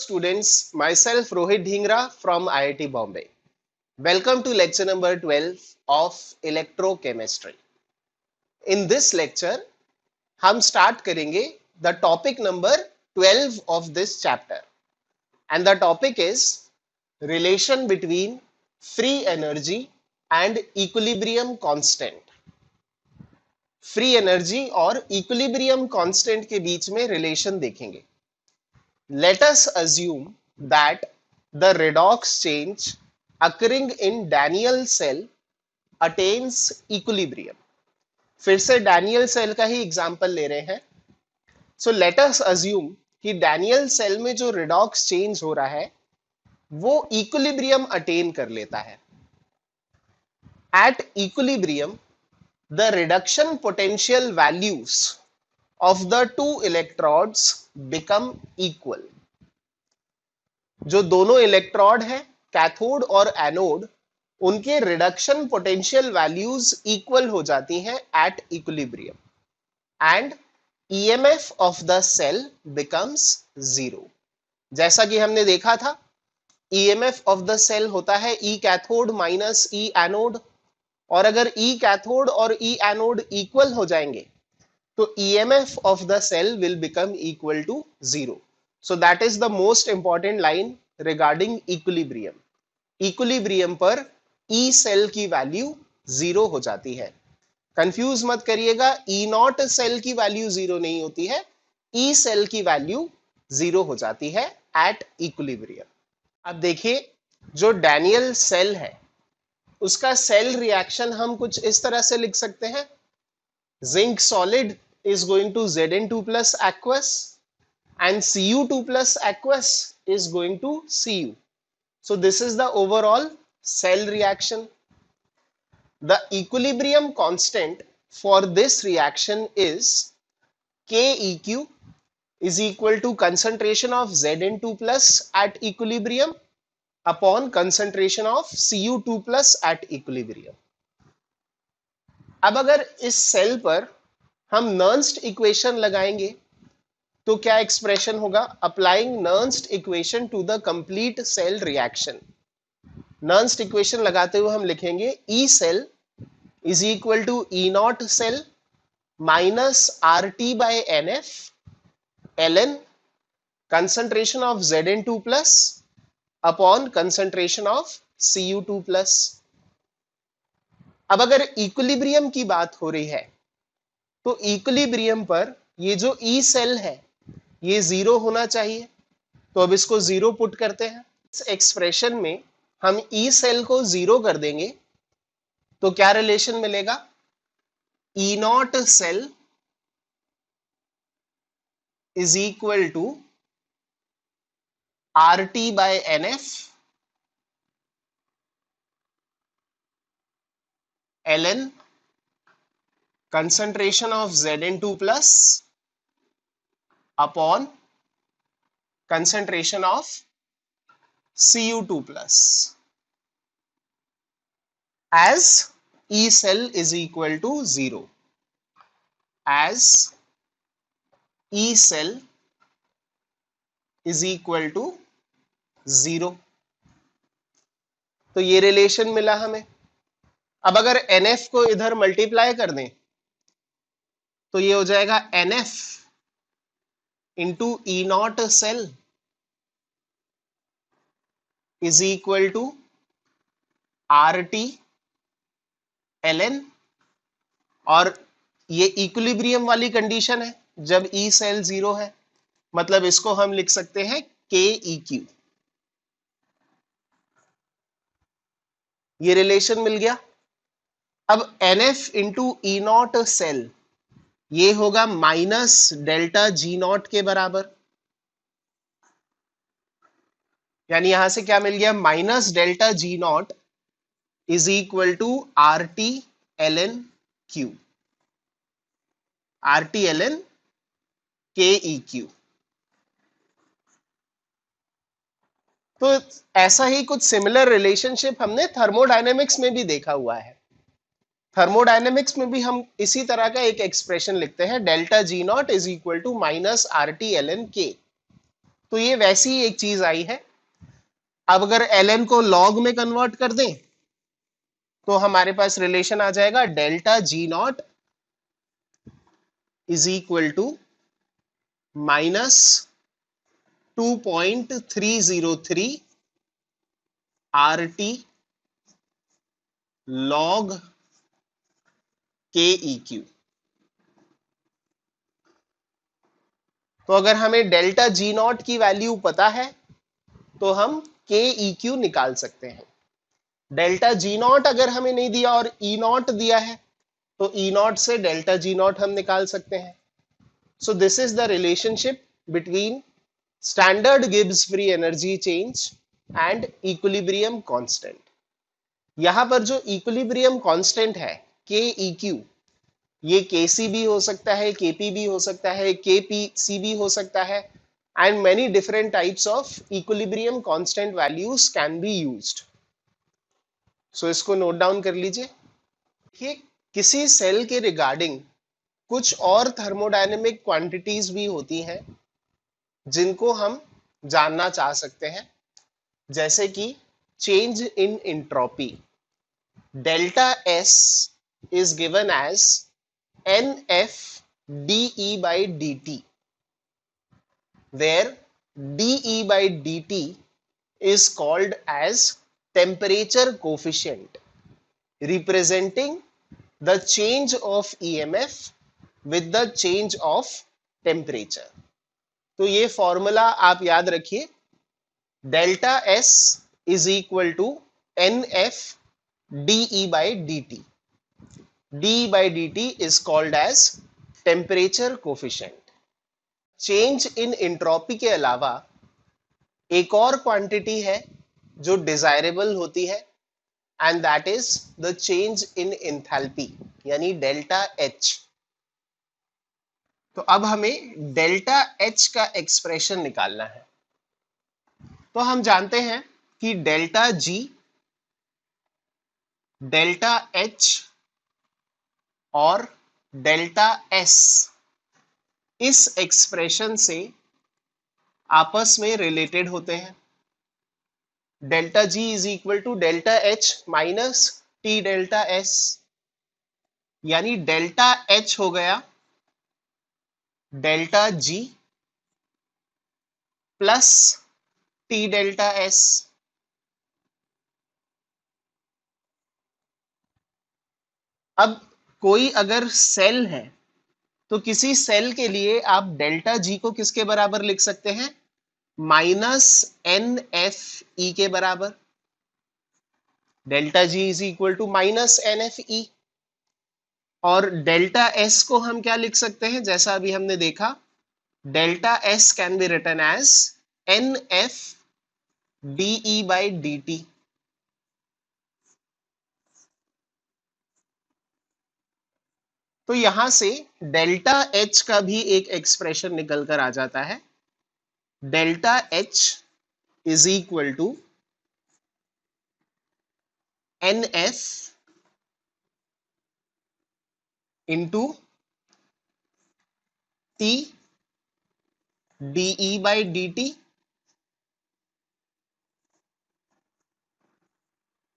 Students, myself Rohit Dhingra from IIT Bombay. Welcome to lecture number 12 of electrochemistry. In this lecture, हम start करेंगे the topic number 12 of this chapter, and the topic is relation between free energy and equilibrium constant. Free energy और equilibrium constant के बीच में relation देखेंगे. Let us assume that the redox change occurring in Daniell cell attains equilibrium. फिर से Daniel cell का ही example ले रहे हैं. सो लेट अस अज्यूम कि डैनियल सेल में जो रिडॉक्स चेंज हो रहा है वो इक्विलिब्रियम अटेन कर लेता है. At equilibrium the reduction potential values of the two electrodes become equal. जो दोनों इलेक्ट्रोड है कैथोड और एनोड, उनके रिडक्शन पोटेंशियल वैल्यूज इक्वल हो जाती हैं at equilibrium and EMF of the cell becomes zero. जैसा कि हमने देखा था, ईएमएफ ऑफ द सेल होता है ई कैथोड माइनस ई एनोड, और अगर ई कैथोड और ई एनोड इक्वल हो जाएंगे तो EMF of the cell will become equal to zero. So that is the most important line regarding equilibrium. Equilibrium पर E cell की वैल्यू जीरो हो जाती है. कंफ्यूज मत करिएगा, E नॉट सेल की वैल्यू जीरो नहीं होती है, E सेल की वैल्यू जीरो हो जाती है एट इक्विलिब्रियम. अब देखिए, जो डैनियल सेल है उसका सेल रिएक्शन हम कुछ इस तरह से लिख सकते हैं. Zinc solid is going to Zn2 plus aqueous and Cu2 plus aqueous is going to Cu. So this is the overall cell reaction. The equilibrium constant for this reaction is Keq is equal to concentration of Zn2 plus at equilibrium upon concentration of Cu2 plus at equilibrium. अब अगर इस cell पर हम नर्न्स्ट equation लगाएंगे तो क्या expression होगा? Applying Nernst equation to the complete cell reaction. Nernst equation लगाते हुए हम लिखेंगे E cell is equal to E not cell minus R T by N F L N concentration of Zn2 plus upon concentration of Cu2 plus. अब अगर equilibrium की बात हो रही है तो इक्विलिब्रियम पर ये जो ई सेल है ये जीरो होना चाहिए, तो अब इसको जीरो पुट करते हैं. इस एक्सप्रेशन में हम ई सेल को जीरो कर देंगे तो क्या रिलेशन मिलेगा? E not cell is equal to R T by N F ln concentration of Zn2 plus upon concentration of Cu2 plus, as E cell is equal to zero. As E cell is equal to zero. तो ये relation मिला हमें. अब अगर NF को इधर multiply कर दें तो ये हो जाएगा NF into E not cell is equal to R T L N, और ये इक्विलिब्रियम वाली कंडीशन है जब ई सेल जीरो है, मतलब इसको हम लिख सकते हैं के ई क्यू. ये रिलेशन मिल गया. अब NF into E not cell ये होगा माइनस डेल्टा जी नॉट के बराबर, यानी यहां से क्या मिल गया? Minus delta G not is equal to R T L N Q. R T L N K E Q. तो ऐसा ही कुछ सिमिलर रिलेशनशिप हमने थर्मोडायनेमिक्स में भी देखा हुआ है. थर्मोडायनेमिक्स में भी हम इसी तरह का एक एक्सप्रेशन लिखते हैं, delta G not is equal to minus R T L N K. तो ये वैसी ही एक चीज आई है। अब अगर ln को log में कन्वर्ट कर दें तो हमारे पास रिलेशन आ जाएगा delta G not is equal to -2.303 RT log KEQ। तो अगर हमें डेल्टा जी नॉट की वैल्यू पता है तो हम KEQ निकाल सकते हैं। डेल्टा जी नॉट अगर हमें नहीं दिया और ई नॉट दिया है तो ई नॉट से डेल्टा जी नॉट हम निकाल सकते हैं। So this is the relationship between standard Gibbs free energy change and equilibrium constant. यहां पर जो इक्विलिब्रियम कांस्टेंट है KEQ, ये KC भी हो सकता है, KP भी हो सकता है, KPC भी हो सकता है, and many different types of equilibrium constant values can be used. So इसको नोट डाउन कर लीजिए। देखिए, किसी सेल के रिगार्डिंग कुछ और थर्मोडायनेमिक क्वांटिटीज भी होती हैं जिनको हम जानना चाह सकते हैं, जैसे कि change in entropy. Delta S is given as NF dE by dt, where dE by dt is called as temperature coefficient, representing the change of EMF with the change of temperature। तो ये formula आप याद रखिए, delta S is equal to NF dE by dt। dE by dt is called as temperature coefficient। Change in entropy के अलावा एक और quantity है जो डिजायरेबल होती है, and that is the change in enthalpy, यानी डेल्टा H। तो अब हमें डेल्टा H का एक्सप्रेशन निकालना है। तो हम जानते हैं कि डेल्टा G, डेल्टा H और डेल्टा S इस एक्सप्रेशन से आपस में रिलेटेड होते हैं। Delta G is equal to delta H minus T delta S, यानी डेल्टा H हो गया delta G plus T delta S। अब कोई अगर सेल है तो किसी सेल के लिए आप डेल्टा G को किसके बराबर लिख सकते हैं? -NFE के बराबर। Delta G is equal to -NFE। और डेल्टा S को हम क्या लिख सकते हैं? जैसा अभी हमने देखा, delta S can be written as NF dE by dt। तो यहां से डेल्टा H का भी एक एक्सप्रेशन निकल कर आ जाता है। Delta H is equal to NF into T dE by dt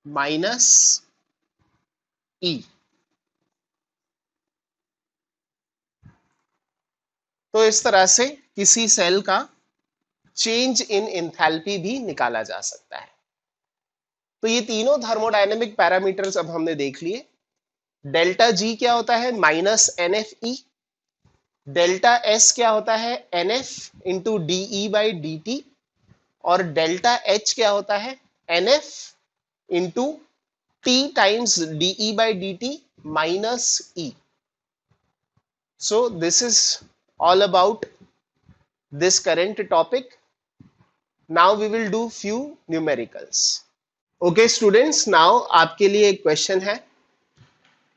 minus E। तो इस तरह से किसी सेल का चेंज इन एंथैल्पी भी निकाला जा सकता है। तो ये तीनों थर्मोडायनेमिक पैरामीटर्स अब हमने देख लिए। डेल्टा G क्या होता है? -NFE। डेल्टा S क्या होता है? NF into dE by dt। और डेल्टा H क्या होता है? NF into T times dE by dt minus E। So this is all about this current topic. Now we will do few numericals. Okay students, now आपके लिए एक question है।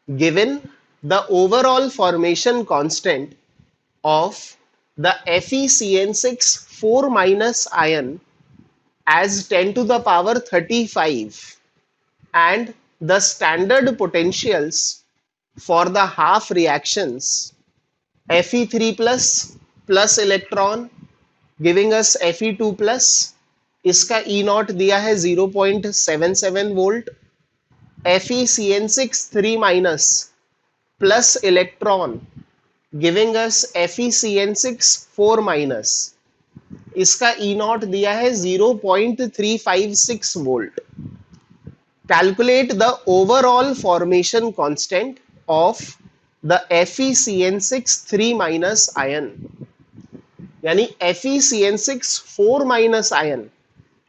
Given the overall formation constant of the FeCN6 4 minus ion as 10 to the power 35 and the standard potentials for the half reactions Fe3 plus electron giving us Fe2 plus, इसका ई not दिया है 0.77 volt, FeCN6 3 minus plus electron giving us FeCN6 4 minus, इसका ई not दिया है 0.356 volt. Calculate the overall formation constant of the FeCN6 3 minus ion, यानी FeCN6 4 minus ion,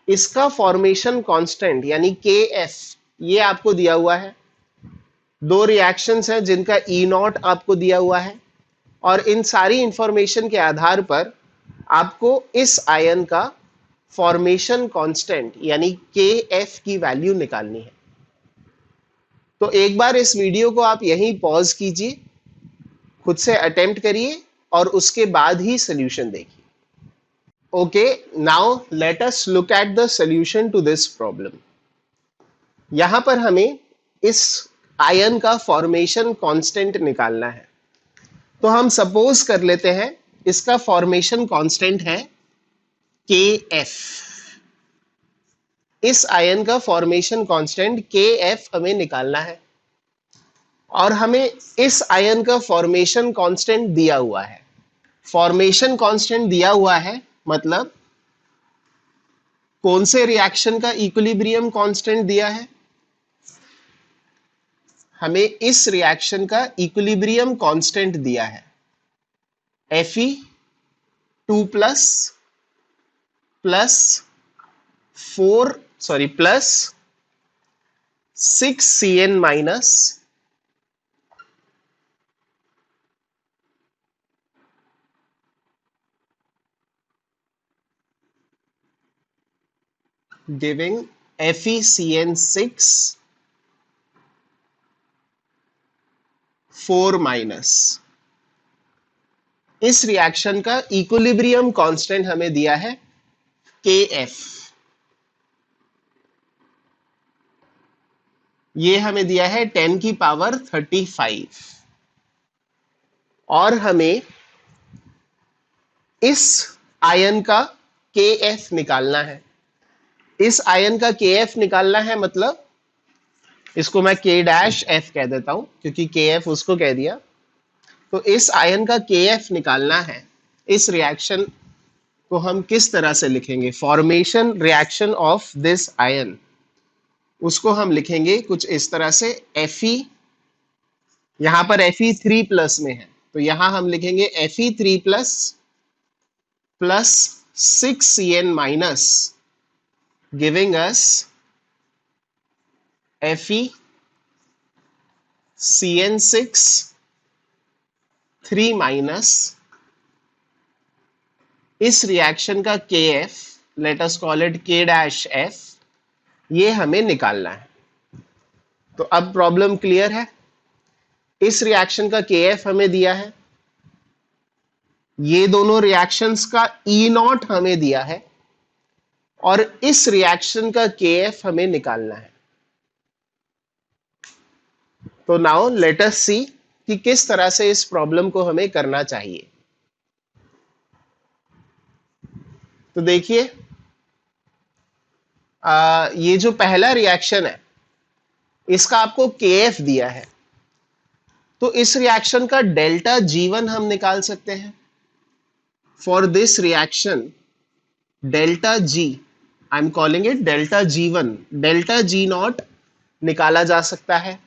इसका formation constant यानी KF ये आपको दिया हुआ है. दो रिएक्शंस हैं जिनका ई नॉट आपको दिया हुआ है, और इन सारी इंफॉर्मेशन के आधार पर आपको इस आयन का फॉर्मेशन कांस्टेंट यानी KF की वैल्यू निकालनी है. तो एक बार इस वीडियो को आप यहीं पॉज कीजिए, खुद से अटेम्प्ट करिए और उसके बाद ही सॉल्यूशन देखिए. Okay, now let us look at the solution to this problem. यहां पर हमें इस आयन का फॉर्मेशन कांस्टेंट निकालना है. तो हम सपोज कर लेते हैं इसका फॉर्मेशन कांस्टेंट है KF. इस आयन का फॉर्मेशन कांस्टेंट KF हमें निकालना है, और हमें इस आयन का फॉर्मेशन कांस्टेंट दिया हुआ है. फॉर्मेशन कांस्टेंट दिया हुआ है मतलब कौन से रिएक्शन का इक्विलिब्रियम कांस्टेंट दिया है? हमें इस रिएक्शन का इक्विलिब्रियम कांस्टेंट दिया है Fe2 plus plus 6Cn minus giving FeCN6 4 minus. इस रिएक्शन का इक्विलिब्रियम कांस्टेंट हमें दिया है KF. ये हमें दिया है 10 की पावर 35, और हमें इस आयन का KF निकालना है. इस आयन का KF निकालना है मतलब इसको मैं K' कह देता हूं क्योंकि KF उसको कह दिया. तो इस आयन का KF निकालना है. इस रिएक्शन को हम किस तरह से लिखेंगे? Formation reaction of this ion, उसको हम लिखेंगे कुछ इस तरह से. Fe, यहां पर Fe3 प्लस में है, तो यहां हम लिखेंगे Fe3 plus plus 6Cn minus giving us FeCN6 3 minus. इस रिएक्शन का KF, let us call it K', ये हमें निकालना है. तो अब प्रॉब्लम क्लियर है. इस रिएक्शन का KF हमें दिया है, ये दोनों रिएक्शंस का ई नॉट हमें दिया है, और इस रिएक्शन का KF हमें निकालना है. तो नाउ लेट अस सी कि किस तरह से इस प्रॉब्लम को हमें करना चाहिए. तो देखिए, ये जो पहला रिएक्शन है इसका आपको KF दिया है, तो इस रिएक्शन का डेल्टा G1 हम निकाल सकते हैं. For this reaction delta G, I am calling it delta G1, delta G0 निकाला जा सकता है.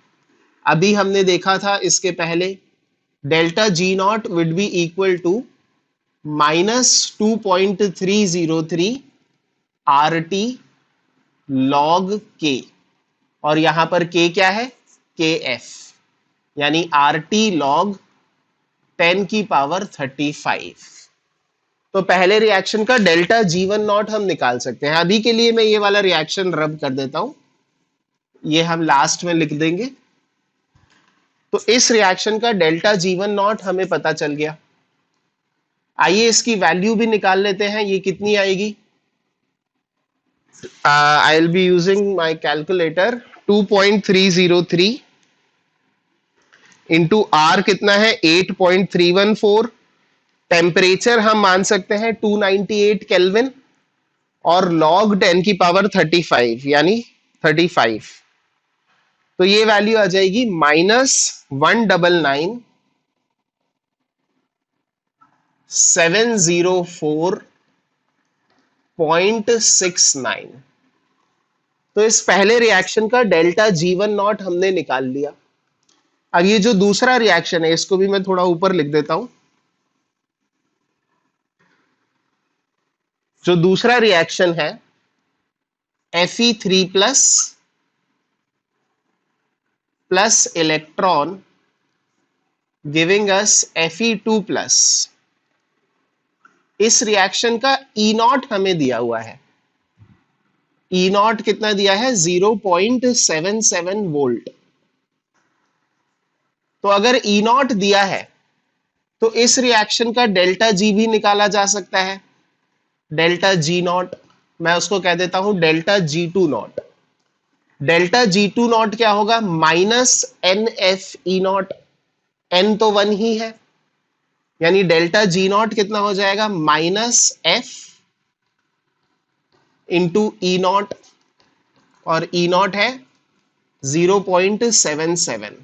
अभी हमने देखा था इसके पहले, delta G0 will be equal to -2.303 RT log K, और यहां पर K क्या है? KF, यानी RT log 10 की पावर 35. तो पहले रिएक्शन का डेल्टा G1 नॉट हम निकाल सकते हैं. अभी के लिए मैं ये वाला रिएक्शन रब कर देता हूं, ये हम लास्ट में लिख देंगे. तो इस रिएक्शन का डेल्टा G1 नॉट हमें पता चल गया. आइए इसकी वैल्यू भी निकाल लेते हैं. ये कितनी आएगी? I will be using my calculator. 2.303 into R कितना है? 8.314 टेम्परेचर हम मान सकते हैं 298 केल्विन, और log 10 की पावर 35 यानी 35, तो ये वैल्यू आ जाएगी -199,704.69। तो इस पहले रिएक्शन का डेल्टा G1 नॉट हमने निकाल लिया। अब ये जो दूसरा रिएक्शन है इसको भी मैं थोड़ा ऊपर लिख देता हूं। जो दूसरा रिएक्शन है Fe3 plus electron giving us Fe2 plus, इस रिएक्शन का ई नॉट हमें दिया हुआ है। ई नॉट कितना दिया है? 0.77 वोल्ट। तो अगर ई नॉट दिया है तो इस रिएक्शन का डेल्टा जी भी निकाला जा सकता है। डेल्टा जी नॉट, मैं उसको कह देता हूं delta G2 not. Delta G2 not क्या होगा? -NF ई नॉट, एन तो 1 ही है, यानी डेल्टा G नॉट कितना हो जाएगा? -F इंटू ई नॉट, और ई नॉट है 0.77।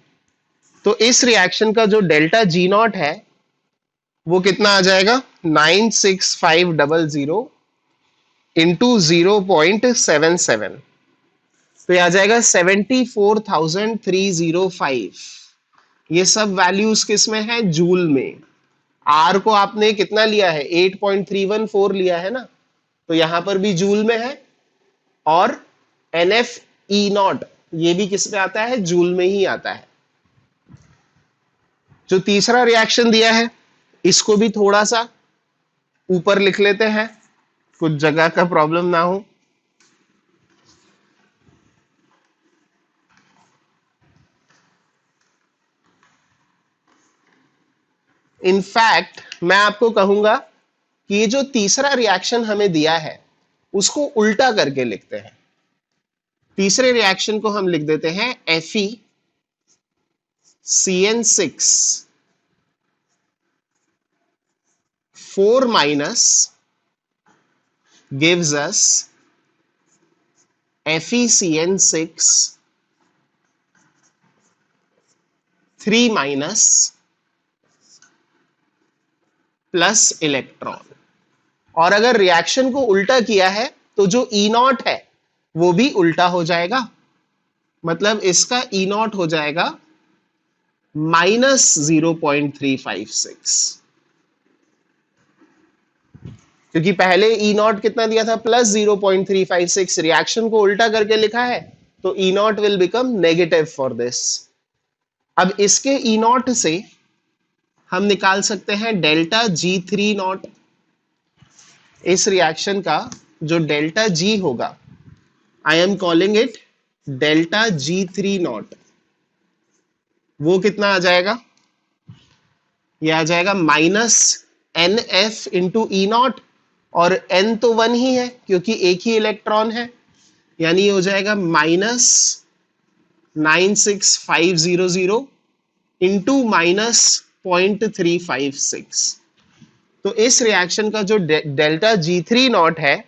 तो इस रिएक्शन का जो डेल्टा G नॉट है वो कितना आ जाएगा? 96500 इंटू 0.77, तो ये आ जाएगा 74,305। ये सब वैल्यूज किस में है? जूल में। आर को आपने कितना लिया है? 8.314 लिया है ना, तो यहां पर भी जूल में है। और NF ई नॉट ये भी किस में आता है? जूल में ही आता है। जो तीसरा रिएक्शन दिया है इसको भी थोड़ा सा ऊपर लिख लेते हैं, कुछ जगह का प्रॉब्लम ना हो। इनफैक्ट मैं आपको कहूंगा कि ये जो तीसरा रिएक्शन हमें दिया है उसको उल्टा करके लिखते हैं। तीसरे रिएक्शन को हम लिख देते हैं FeCN6 4 minus gives us FeCN6 3 minus plus electron. और अगर रिएक्शन को उल्टा किया है तो जो ई नॉट है वो भी उल्टा हो जाएगा, मतलब इसका ई नॉट हो जाएगा -0.356, क्योंकि पहले ई नॉट कितना दिया था? +0.356। रिएक्शन को उल्टा करके लिखा है तो E nought will become negative for this. अब इसके ई नॉट से हम निकाल सकते हैं डेल्टा G3 नॉट। इस रिएक्शन का जो डेल्टा G होगा, I am calling it delta G3 not, वो कितना आ जाएगा? ये आ जाएगा -NF इंटू ई नॉट, और n तो 1 ही है क्योंकि एक ही इलेक्ट्रॉन है, यानी ये हो जाएगा -96500 इंटू -0.356। तो इस रिएक्शन का जो डेल्टा G3 नॉट है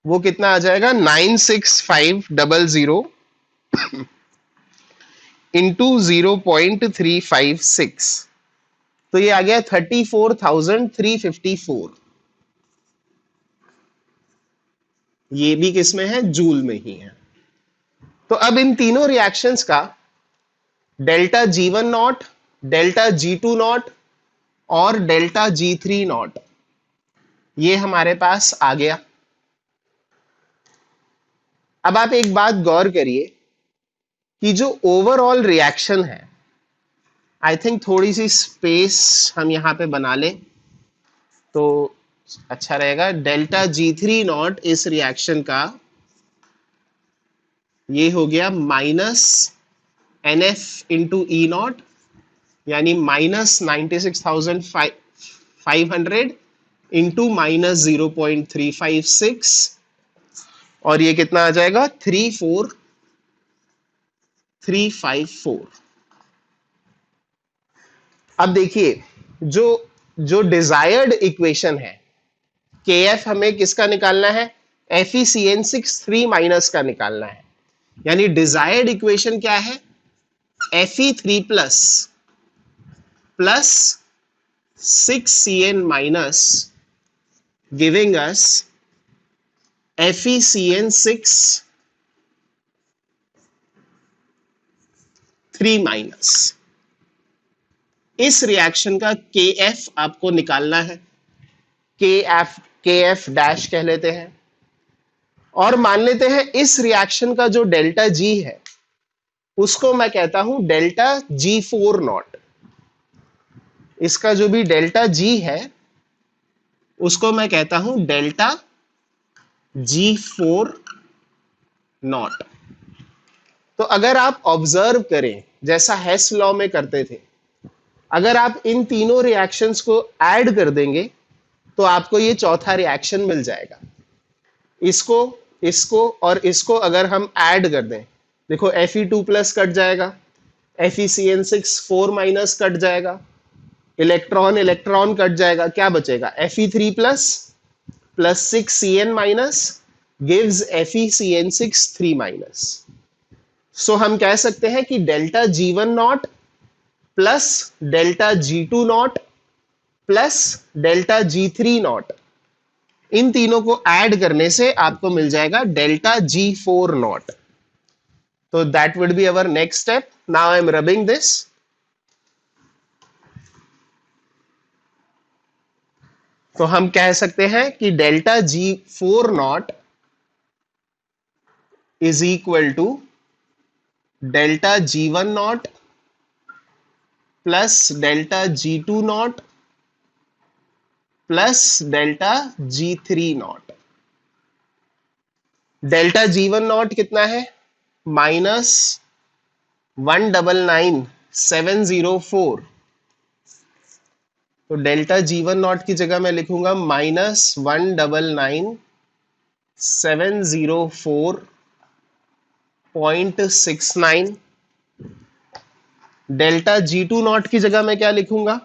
वो कितना आ जाएगा? 96500 इंटू 0.356, तो ये आ गया 34,354। ये भी किस में है? जूल में ही है। तो अब इन तीनों रिएक्शंस का delta G1 not, delta G2 not और डेल्टा G3 नॉट ये हमारे पास आ गया। अब आप एक बात गौर करिए कि जो ओवरऑल रिएक्शन है, आई थिंक थोड़ी सी स्पेस हम यहां पे बना लें तो अच्छा रहेगा। डेल्टा G3 नॉट इस रिएक्शन का ये हो गया -NF इंटू ई नॉट, यानी -96,500 इंटू -0.356, और ये कितना आ जाएगा? 34,354। अब देखिए जो जो डिजायर्ड इक्वेशन है, के एफ हमें किसका निकालना है, FeCN6 3 माइनस का निकालना है। यानी डिजायर्ड इक्वेशन क्या है, Fe3 plus 6Cn minus giving us FeCN6 3 minus. इस रिएक्शन का के एफ आपको निकालना है, के एफ डैश कह लेते हैं। और मान लेते हैं इस रिएक्शन का जो डेल्टा जी है उसको मैं कहता हूं डेल्टा G4 नॉट। इसका जो भी डेल्टा जी है उसको मैं कहता हूं डेल्टा G4 नॉट। तो अगर आप ऑब्जर्व करें जैसा हेस लॉ में करते थे, अगर आप इन तीनों रिएक्शंस को ऐड कर देंगे तो आपको ये चौथा रिएक्शन मिल जाएगा। इसको इसको और इसको अगर हम ऐड कर दें, देखो Fe2 प्लस कट जाएगा, FeCN6 4 माइनस कट जाएगा, इलेक्ट्रॉन इलेक्ट्रॉन कट जाएगा, क्या बचेगा Fe3 plus plus 6Cn minus gives FeCN6 3 minus. So हम कह सकते हैं कि delta G1 not plus delta G2 not plus delta G3 nought, इन तीनों को ऐड करने से आपको मिल जाएगा डेल्टा G4 नॉट। तो that would be our next step. Now I am rubbing this. तो हम कह सकते हैं कि delta G4 not is equal to delta G1 not plus delta G2 not plus delta G3 not. Delta G1 not कितना है, -199,704। तो delta G1 not की जगह मैं लिखूंगा -199,704.69। डेल्टा G2 नॉट की जगह मैं क्या लिखूंगा,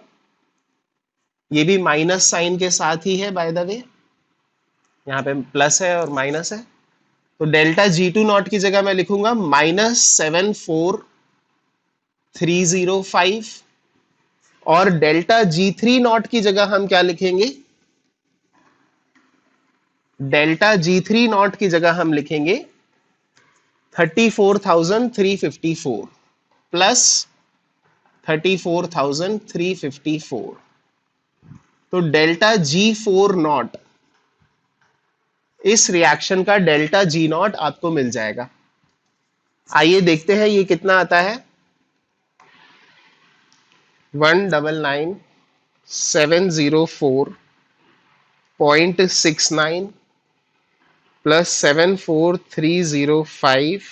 ये भी माइनस साइन के साथ ही है बाय द वे, यहाँ पे प्लस है और माइनस है। तो डेल्टा G2 नॉट की जगह मैं लिखूंगा -74305। और डेल्टा G3 नॉट की जगह हम क्या लिखेंगे, डेल्टा G3 नॉट की जगह हम लिखेंगे 34,354 प्लस 34,354। तो डेल्टा G4 नॉट, इस रिएक्शन का डेल्टा G0 आपको मिल जाएगा। आइए देखते हैं ये कितना आता है। 199,704.69 प्लस 74,305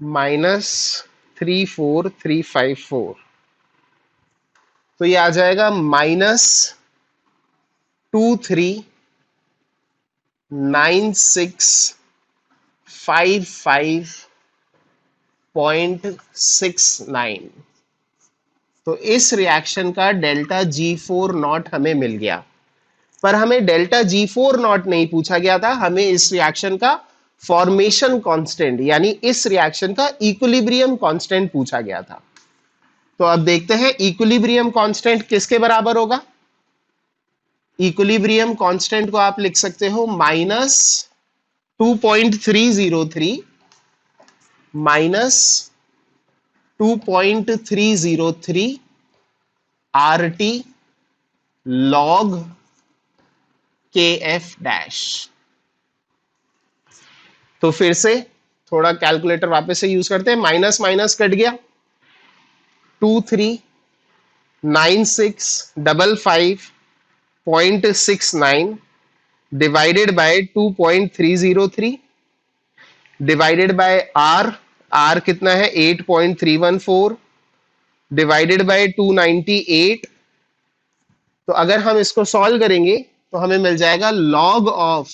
माइनस 34,354। तो ये आ जाएगा -239655.69। तो इस रिएक्शन का डेल्टा G4 नॉट हमें मिल गया। पर हमें डेल्टा G4 नॉट नहीं पूछा गया था, हमें इस रिएक्शन का फॉर्मेशन कांस्टेंट यानी इस रिएक्शन का इक्विलिब्रियम कांस्टेंट पूछा गया था। तो अब देखते हैं इक्विलिब्रियम कांस्टेंट किसके बराबर होगा। इक्विलिब्रियम कांस्टेंट को आप लिख सकते हो -2303 minus 2.303 RT log KF dash. तो फिर से थोड़ा कैलकुलेटर वापस से यूज करते हैं, माइनस माइनस कट गया, 239655.69 divided by 2.303 divided by R कितना है 8.314 डिवाइडेड बाय 298। तो अगर हम इसको सॉल्व करेंगे तो हमें मिल जाएगा log of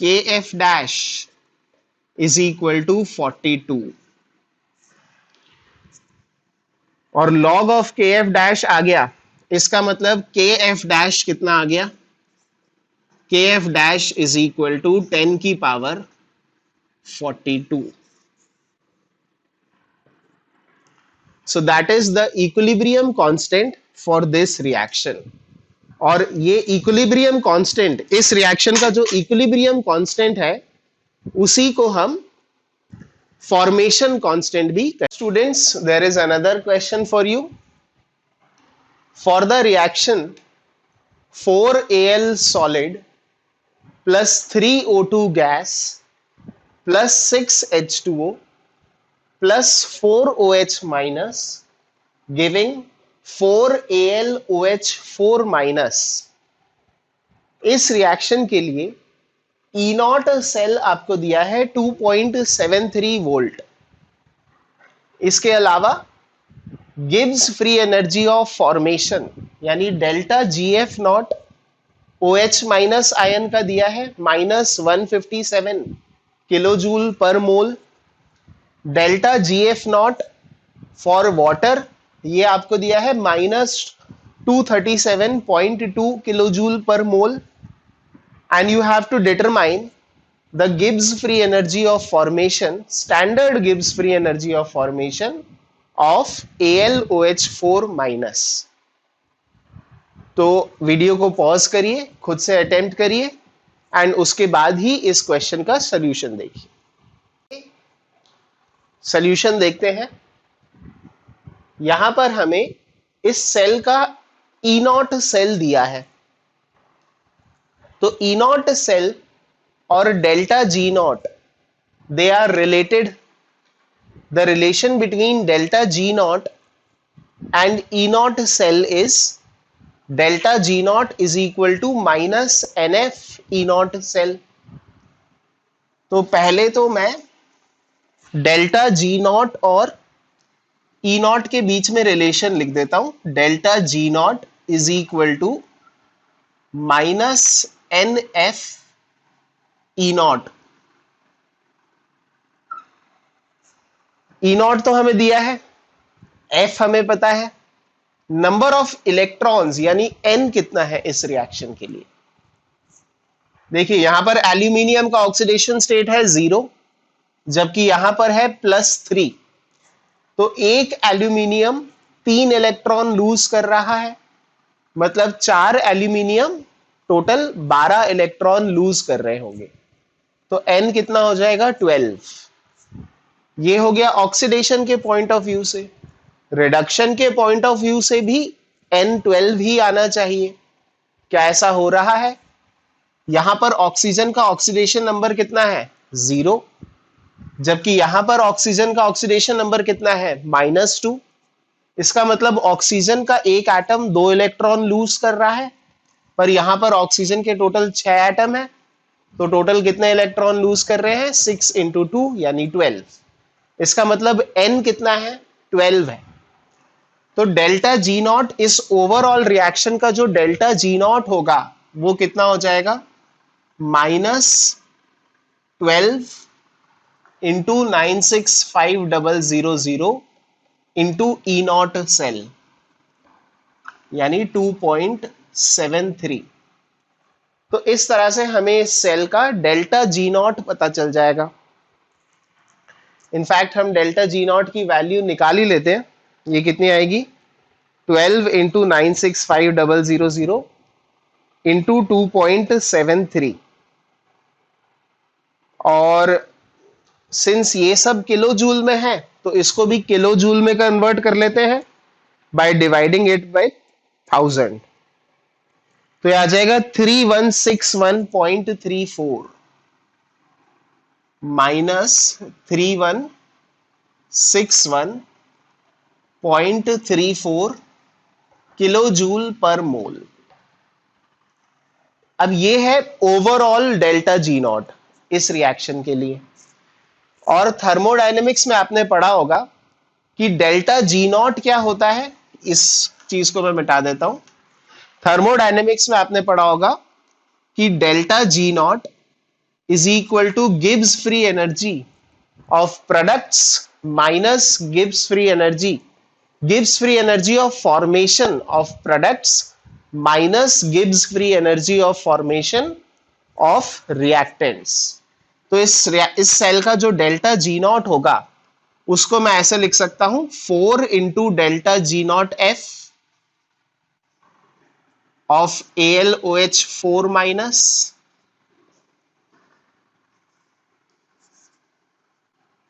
K F dash is equal to 42। और log of K F dash आ गया, इसका मतलब के एफ डैश कितना आ गया, K F dash is equal to 10 की power 42. So that is the equilibrium constant for this reaction. और ये इक्विलिब्रियम कांस्टेंट, इस रिएक्शन का जो इक्विलिब्रियम कांस्टेंट है उसी को हम फॉर्मेशन कांस्टेंट भी। Students, there is another question for you. For the reaction 4Al solid plus 3O2 gas plus 6H2O plus 4OH minus giving 4AlOH4 minus, इस रिएक्शन के लिए ई नॉट सेल आपको दिया है 2.73 वोल्ट। इसके अलावा Gibbs free energy of formation यानी delta GF nought OH minus ion का दिया है -157 kilojoule per mole. Delta GF nought for water ये आपको दिया है -237.2 kilojoule per mole. And you have to determine the Gibbs free energy of formation, standard Gibbs free energy of formation of AlOH4 minus। तो video को pause करिए, खुद से attempt करिए एंड उसके बाद ही इस क्वेश्चन का सॉल्यूशन देखिए। सॉल्यूशन देखते हैं। यहां पर हमें इस सेल का ई नॉट सेल दिया है, तो ई नॉट सेल और delta G not they are related. The relation between delta G naught and E naught cell is delta G naught is equal to minus NF E naught cell. तो पहले तो मैं delta G naught और E naught के बीच में relation लिख देता हूं। Delta G naught is equal to minus NF E naught। E not तो हमें दिया है, एफ हमें पता है, नंबर ऑफ इलेक्ट्रॉन्स यानी एन कितना है इस रिएक्शन के लिए। देखिए यहां पर एल्यूमिनियम का ऑक्सीडेशन स्टेट है 0, जबकि यहां पर है +3। तो एक एल्यूमिनियम 3 इलेक्ट्रॉन लूज कर रहा है, मतलब 4 एल्यूमिनियम टोटल 12 इलेक्ट्रॉन लूज कर रहे होंगे। तो एन कितना हो जाएगा 12। ये हो गया ऑक्सीडेशन के पॉइंट ऑफ व्यू से। रिडक्शन के पॉइंट ऑफ व्यू से भी N12 ही आना चाहिए। क्या ऐसा हो रहा है? यहां पर ऑक्सीजन का ऑक्सीडेशन नंबर कितना है 0, जबकि यहां पर ऑक्सीजन का ऑक्सीडेशन नंबर कितना है -2। इसका मतलब ऑक्सीजन का एक एटम 2 इलेक्ट्रॉन लूज कर रहा है, पर यहां पर ऑक्सीजन के टोटल 6 एटम है, तो टोटल कितने इलेक्ट्रॉन लूज कर रहे हैं 6 × 2 यानी 12। इसका मतलब n कितना है 12 है। तो डेल्टा जी नॉट इस ओवरऑल रिएक्शन का जो डेल्टा जी नॉट होगा वो कितना हो जाएगा -12 into 965000 into E not cell यानी 2.73। तो इस तरह से हमें इस सेल का डेल्टा जी नॉट पता चल जाएगा। इनफैक्ट हम डेल्टा जी नॉट की वैल्यू निकाल ही लेते हैं। ये कितनी आएगी 12 इंटू 965000 इंटू 2.73। और सिंस ये सब किलो जूल में है तो इसको भी किलो जूल में कन्वर्ट कर लेते हैं बाय डिवाइडिंग इट बाय 1000। तो ये आ जाएगा 3161.34 माइनस 3161.34 किलो जूल पर मोल। अब ये है ओवरऑल डेल्टा जी नॉट इस रिएक्शन के लिए। और थर्मोडायनेमिक्स में आपने पढ़ा होगा कि डेल्टा जी नॉट क्या होता है। इस चीज को मैं मिटा देता हूं। थर्मोडायनेमिक्स में आपने पढ़ा होगा कि delta G not is equal to Gibbs free energy of products minus Gibbs free energy Gibbs free energy of formation of products minus Gibbs free energy of formation of reactants. तो इस cell का जो delta G not होगा उसको मैं ऐसे लिख सकता हूं 4 into delta G not F of AlOH4 minus,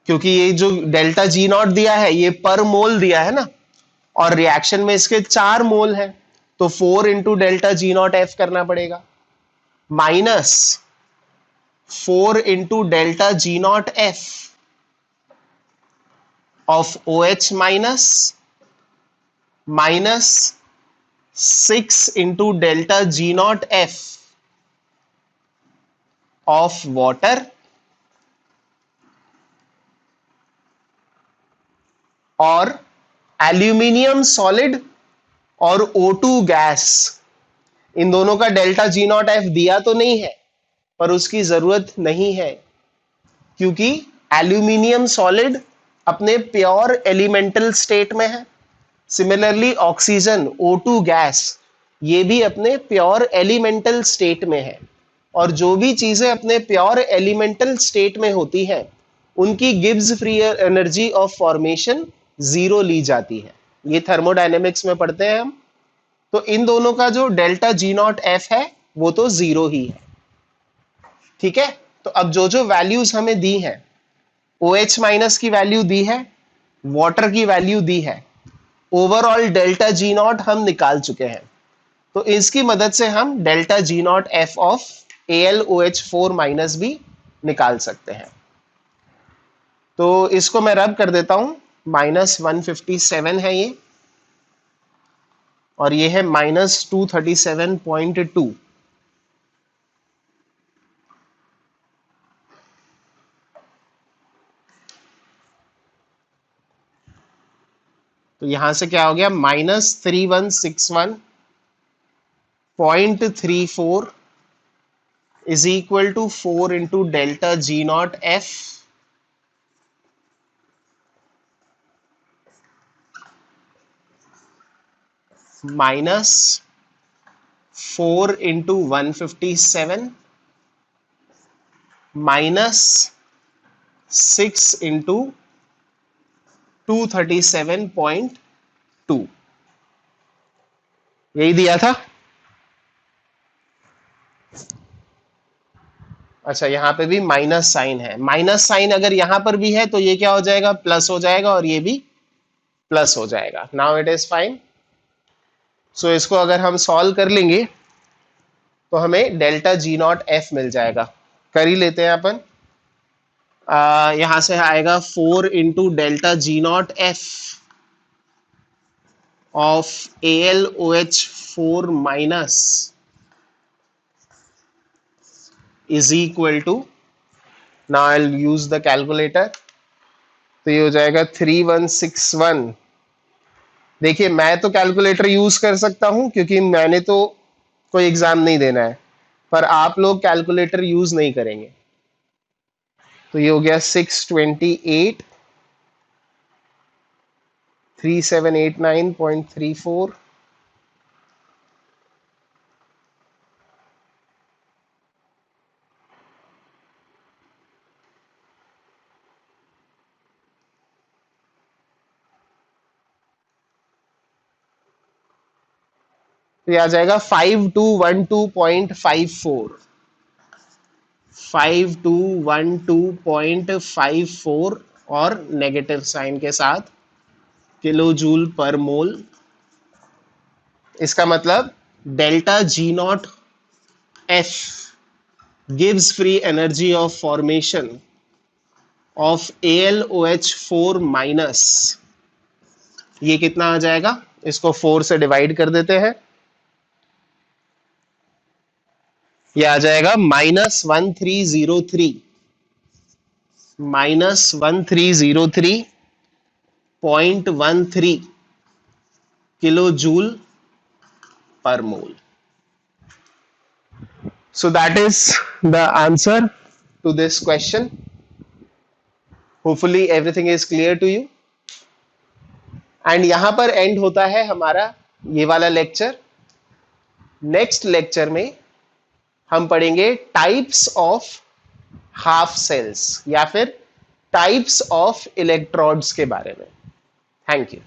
क्योंकि ये जो डेल्टा जी नॉट दिया है ये पर मोल दिया है ना, और रिएक्शन में इसके 4 मोल है, तो 4 into delta G not F करना पड़ेगा, minus 4 into delta G not F of OH minus, minus 6 into delta G not F of water और एल्यूमिनियम सॉलिड और O2 गैस। इन दोनों का डेल्टा जी नॉट एफ दिया तो नहीं है, पर उसकी जरूरत नहीं है, क्योंकि एल्यूमिनियम सॉलिड अपने प्योर एलिमेंटल स्टेट में है। सिमिलरली ऑक्सीजन O2 गैस ये भी अपने प्योर एलिमेंटल स्टेट में है, और जो भी चीजें अपने प्योर एलिमेंटल स्टेट में होती हैं उनकी Gibbs free energy of formation 0 ली जाती है। ये थर्मोडायनेमिक्स में पढ़ते हैं हम। तो इन दोनों का जो डेल्टा जी नॉट एफ है वो तो 0 ही है। ठीक है, तो अब जो जो वैल्यूज हमें दी हैं, OH माइनस की वैल्यू दी है, वाटर की वैल्यू दी है, ओवरऑल डेल्टा जी नॉट हम निकाल चुके हैं। तो इसकी मदद से हम delta G not F of AlOH4 minus भी निकाल सकते हैं। तो इसको मैं रब कर देता हूं, -157 है ये, और ये है -237.2। तो यहां से क्या हो गया, -3161.34 is equal to 4 into delta G not F minus 4 into 157 minus 6 into 237.2, यही दिया था। अच्छा, यहां पे भी माइनस साइन है, माइनस साइन अगर यहां पर भी है तो ये क्या हो जाएगा, प्लस हो जाएगा, और ये भी प्लस हो जाएगा। Now it is fine. So इसको अगर हम सॉल्व कर लेंगे तो हमें डेल्टा जी नॉट एफ मिल जाएगा। कर ही लेते हैं अपन। यहां से आएगा 4 into delta G not F of AlOH4 minus is equal to, now I will use the calculator, तो ये हो जाएगा 3161। देखिए, मैं तो कैलकुलेटर यूज कर सकता हूं क्योंकि मैंने तो कोई एग्जाम नहीं देना है, पर आप लोग कैलकुलेटर यूज नहीं करेंगे। तो ये हो गया 628 3789.34, तो ये आ जाएगा 5212.54, 5212.54 और नेगेटिव साइन के साथ किलो जूल पर मोल। इसका मतलब delta G not F gives free energy of formation of AlOH4 minus, ये कितना आ जाएगा, इसको 4 से डिवाइड कर देते हैं, ये आ जाएगा -1303, -1303.13 kilo joule per mole. So that is the answer to this question. Hopefully everything is clear to you. And यहां पर एंड होता है हमारा ये वाला लेक्चर। नेक्स्ट लेक्चर में हम पढ़ेंगे टाइप्स ऑफ हाफ सेल्स या फिर टाइप्स ऑफ इलेक्ट्रोड्स के बारे में। Thank you.